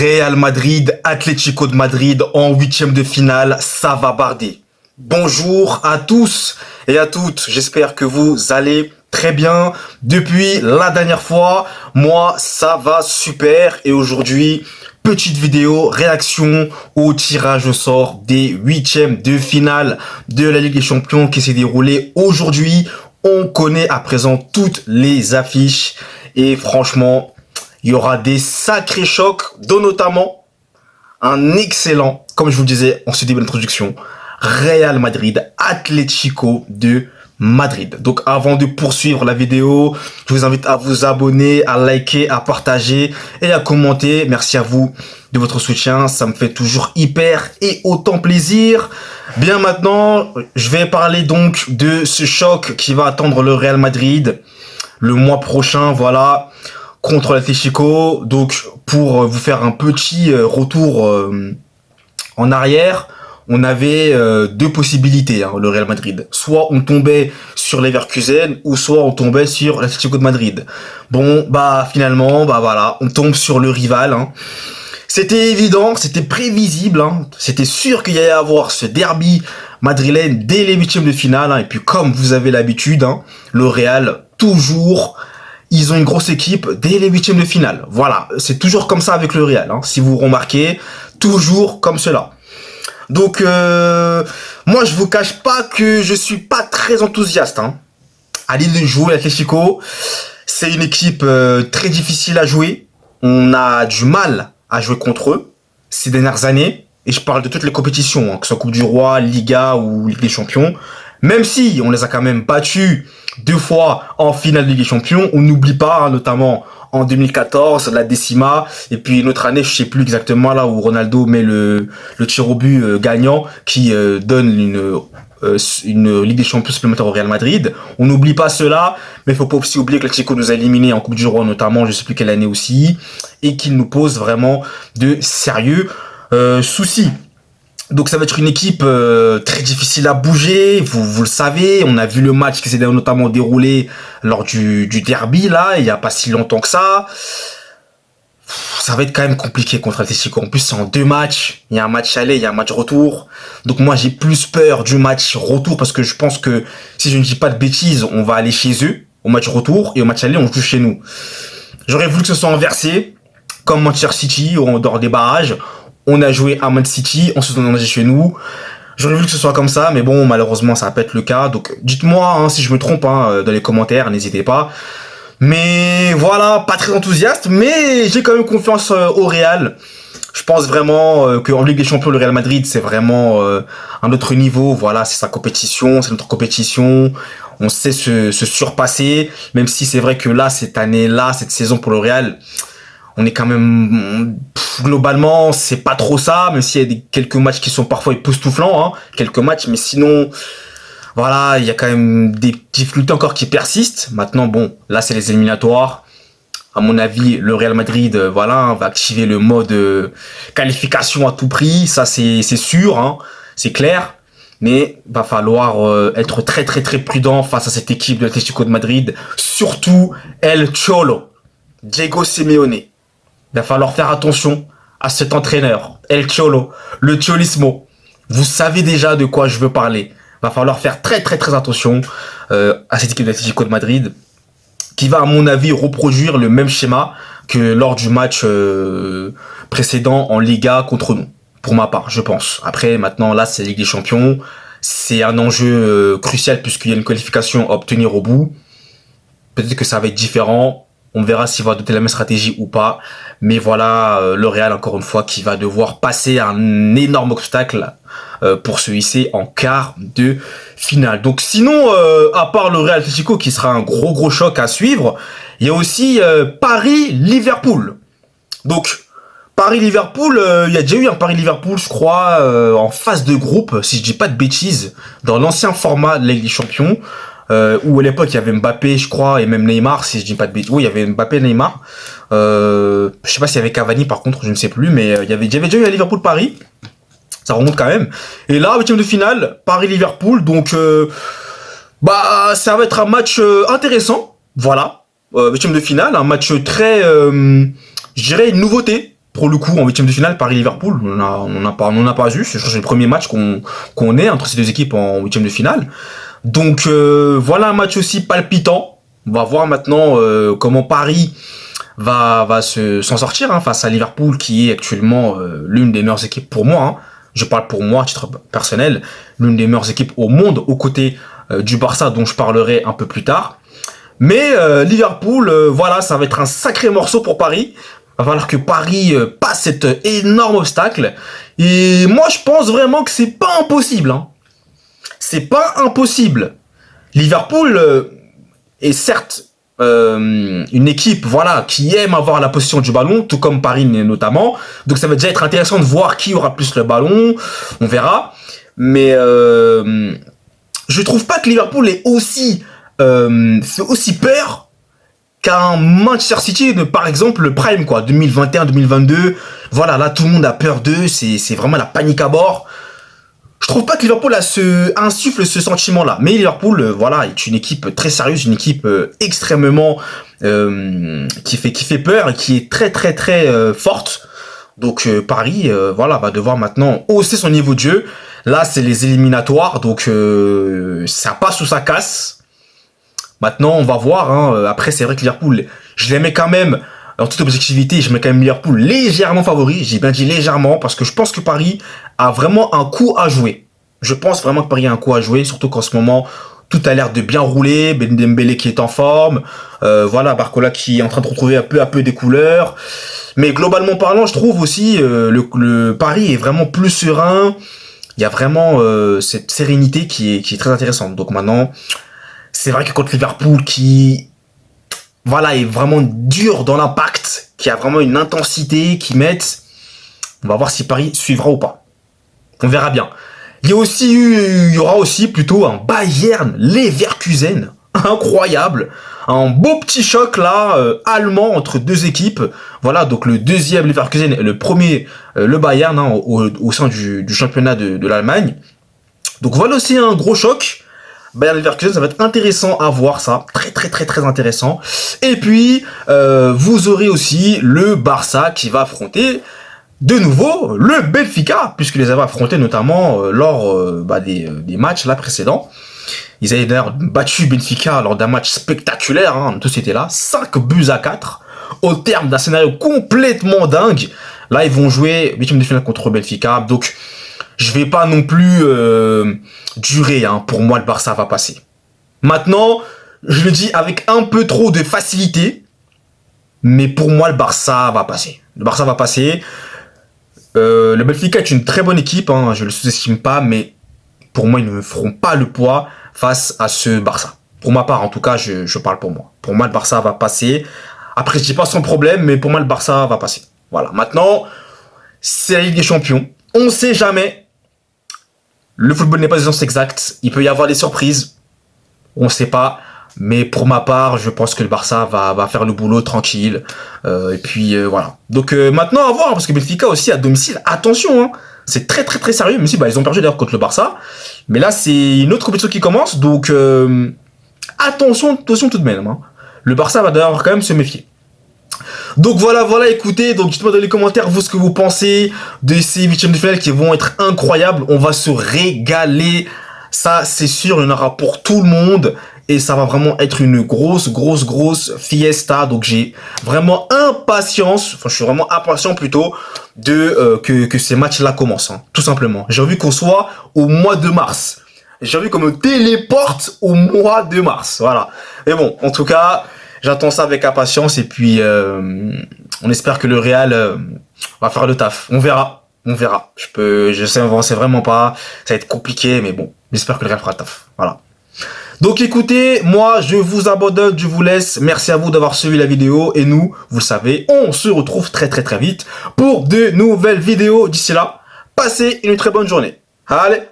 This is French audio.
Real Madrid, Atlético de Madrid en huitième de finale, ça va barder. Bonjour à tous et à toutes, j'espère que vous allez très bien. Depuis la dernière fois, moi ça va super et aujourd'hui, petite vidéo réaction au tirage au sort des huitièmes de finale de la Ligue des Champions qui s'est déroulée aujourd'hui. On connaît à présent toutes les affiches et franchement, il y aura des sacrés chocs, dont notamment un excellent, comme je vous le disais en ce début d'introduction, Real Madrid, Atlético de Madrid. Donc avant de poursuivre la vidéo, je vous invite à vous abonner, à liker, à partager et à commenter. Merci à vous de votre soutien, ça me fait toujours hyper et autant plaisir. Bien maintenant, je vais parler donc de ce choc qui va attendre le Real Madrid le mois prochain, voilà, contre l'Atlético. Donc pour vous faire un petit retour en arrière, on avait deux possibilités, le Real Madrid. Soit on tombait sur Leverkusen ou soit on tombait sur l'Atlético de Madrid. Bon, bah finalement, bah voilà, on tombe sur le rival. C'était évident, c'était prévisible, c'était sûr qu'il y allait avoir ce derby madrilène dès les huitièmes de finale. Et puis comme vous avez l'habitude, le Real, toujours, ils ont une grosse équipe dès les huitièmes de finale. Voilà, c'est toujours comme ça avec le Real. Si vous remarquez, toujours comme cela. Donc, moi, je vous cache pas que je suis pas très enthousiaste à l'idée de jouer l'Atlético. C'est une équipe très difficile à jouer. On a du mal à jouer contre eux ces dernières années. Et je parle de toutes les compétitions, que ce soit Coupe du Roi, Liga ou Ligue des Champions. Même si on les a quand même battus 2 fois en finale de Ligue des Champions, on n'oublie pas, notamment en 2014, la décima, et puis une autre année, je sais plus exactement là où Ronaldo met le tir au but gagnant qui donne une Ligue des Champions supplémentaire au Real Madrid. On n'oublie pas cela, mais il faut pas aussi oublier que l'Atlético nous a éliminés en Coupe du Roi notamment, je sais plus quelle année aussi, et qu'il nous pose vraiment de sérieux soucis. Donc ça va être une équipe très difficile à bouger, vous le savez, on a vu le match qui s'est notamment déroulé lors du derby là, il y a pas si longtemps que ça. Ça va être quand même compliqué contre Atlético, en plus c'est en 2 matchs, il y a un match aller, il y a un match retour. Donc moi j'ai plus peur du match retour parce que je pense que si je ne dis pas de bêtises, on va aller chez eux au match retour et au match aller on joue chez nous. J'aurais voulu que ce soit inversé, comme Manchester City ou en dehors des barrages. On a joué à Man City, ensuite on a joué chez nous. J'aurais voulu que ce soit comme ça, mais bon, malheureusement, ça va pas être le cas. Donc, dites-moi si je me trompe dans les commentaires, n'hésitez pas. Mais voilà, pas très enthousiaste, mais j'ai quand même confiance au Real. Je pense vraiment qu'en Ligue des Champions, le Real Madrid, c'est vraiment un autre niveau. Voilà, c'est sa compétition, c'est notre compétition. On sait se surpasser, même si c'est vrai que là, cette année-là, cette saison pour le Real, on est quand même, globalement, c'est pas trop ça, même s'il y a quelques matchs qui sont parfois époustouflants, quelques matchs, mais sinon, voilà, il y a quand même des difficultés encore qui persistent. Maintenant, bon, là, c'est les éliminatoires. À mon avis, le Real Madrid, voilà, va activer le mode qualification à tout prix. Ça, c'est sûr, c'est clair. Mais va falloir être très, très, très prudent face à cette équipe de l'Atlético de Madrid. Surtout El Cholo, Diego Simeone. Il va falloir faire attention à cet entraîneur, El Cholo, le Cholismo. Vous savez déjà de quoi je veux parler. Il va falloir faire très très très attention à cette équipe de l'Atlético de Madrid qui va à mon avis reproduire le même schéma que lors du match précédent en Liga contre nous. Pour ma part, je pense. Après, maintenant, là, c'est la Ligue des Champions. C'est un enjeu crucial puisqu'il y a une qualification à obtenir au bout. Peut-être que ça va être différent. On verra s'il va adopter la même stratégie ou pas. Mais voilà, le Real, encore une fois, qui va devoir passer un énorme obstacle pour se hisser en quart de finale. Donc sinon, à part le Real Atlético, qui sera un gros choc à suivre, il y a aussi Paris-Liverpool. Donc, Paris-Liverpool, il y a déjà eu un Paris-Liverpool, je crois, en phase de groupe, si je dis pas de bêtises, dans l'ancien format de la Ligue des Champions. Où à l'époque il y avait Mbappé je crois et même Neymar si je dis pas de bêtises. Oui, il y avait Mbappé et Neymar. Je sais pas s'il y avait Cavani par contre, je ne sais plus, mais il y avait déjà eu à Liverpool Paris. Ça remonte quand même. Et là, 8e de finale, Paris-Liverpool, donc bah ça va être un match intéressant. Voilà. 8e de finale, un match très je dirais une nouveauté pour le coup, en huitième de finale, Paris-Liverpool, on n'a pas eu. C'est le premier match qu'on ait entre ces deux équipes en huitième de finale. Donc voilà un match aussi palpitant. On va voir maintenant comment Paris va s'en sortir face à Liverpool, qui est actuellement l'une des meilleures équipes pour moi. Je parle pour moi, à titre personnel, l'une des meilleures équipes au monde, aux côtés du Barça, dont je parlerai un peu plus tard. Mais Liverpool, voilà, ça va être un sacré morceau pour Paris. Il va falloir que Paris passe cet énorme obstacle. Et moi, je pense vraiment que c'est pas impossible. C'est pas impossible. Liverpool est certes une équipe, voilà, qui aime avoir la possession du ballon, tout comme Paris notamment. Donc ça va déjà être intéressant de voir qui aura plus le ballon. On verra. Mais je trouve pas que Liverpool est fait aussi peur qu'un Manchester City, par exemple, le Prime, quoi, 2021-2022. Voilà, là, tout le monde a peur d'eux. C'est vraiment la panique à bord. Je trouve pas que Liverpool insuffle ce sentiment-là. Mais Liverpool, voilà, est une équipe très sérieuse, une équipe extrêmement qui fait peur et qui est très très très forte. Donc Paris, voilà, va devoir maintenant hausser son niveau de jeu. Là, c'est les éliminatoires, donc ça passe ou ça casse. Maintenant, on va voir. Après, c'est vrai que Liverpool, je les mets quand même. En toute objectivité, je mets quand même Liverpool légèrement favori. J'ai bien dit légèrement parce que je pense que Paris a vraiment un coup à jouer. Je pense vraiment que Paris a un coup à jouer, surtout qu'en ce moment, tout a l'air de bien rouler. Ben Dembélé qui est en forme. Voilà, Barcola qui est en train de retrouver peu à peu des couleurs. Mais globalement parlant, je trouve aussi le Paris est vraiment plus serein. Il y a vraiment cette sérénité qui est très intéressante. Donc maintenant, c'est vrai que contre Liverpool qui... voilà, est vraiment dur dans l'impact, qui a vraiment une intensité, qui met. On va voir si Paris suivra ou pas. On verra bien. Il y aura aussi plutôt un Bayern Leverkusen. Incroyable. Un beau petit choc là, allemand entre deux équipes. Voilà, donc le deuxième Leverkusen et le premier, le Bayern, au sein du championnat de l'Allemagne. Donc voilà aussi un gros choc. Bayern Leverkusen, ça va être intéressant à voir ça, très très très très intéressant. Et puis vous aurez aussi le Barça qui va affronter de nouveau le Benfica, puisqu'ils les avaient affrontés notamment lors des matchs là précédents. Ils avaient d'ailleurs battu Benfica lors d'un match spectaculaire, tous étaient là, 5-4, au terme d'un scénario complètement dingue. Là ils vont jouer 8e de finale contre Benfica, donc je vais pas non plus durer. Pour moi, le Barça va passer. Maintenant, je le dis avec un peu trop de facilité, mais pour moi, le Barça va passer. Le Barça va passer. Le Benfica est une très bonne équipe, je le sous-estime pas, mais pour moi, ils ne feront pas le poids face à ce Barça. Pour ma part, en tout cas, je parle pour moi. Pour moi, le Barça va passer. Après, je dis pas sans problème, mais pour moi, le Barça va passer. Voilà. Maintenant, c'est la Ligue des Champions. On sait jamais. Le football n'est pas une science exacte. Il peut y avoir des surprises. On ne sait pas. Mais pour ma part, je pense que le Barça va faire le boulot tranquille. Et puis voilà. Donc maintenant à voir. Parce que Benfica aussi à domicile. Attention. C'est très très très sérieux. Même si ils ont perdu d'ailleurs contre le Barça. Mais là c'est une autre compétition qui commence. Donc attention tout de même. Le Barça va d'ailleurs quand même se méfier. Donc voilà, écoutez, donc dites-moi dans les commentaires vous ce que vous pensez de ces huitièmes de finale qui vont être incroyables. On va se régaler, ça c'est sûr, il y en aura pour tout le monde et ça va vraiment être une grosse fiesta. Donc j'ai vraiment impatience, je suis vraiment impatient plutôt de que ces matchs-là commencent, tout simplement. J'ai envie qu'on soit au mois de mars. J'ai envie qu'on me téléporte au mois de mars, voilà. Mais bon, en tout cas... j'attends ça avec impatience et puis on espère que le Real va faire le taf. On verra. Je sais avancer vraiment pas. Ça va être compliqué, mais bon, j'espère que le Real fera le taf. Voilà. Donc écoutez, moi je vous abandonne, je vous laisse. Merci à vous d'avoir suivi la vidéo et nous, vous le savez, on se retrouve très vite pour de nouvelles vidéos. D'ici là, passez une très bonne journée. Allez.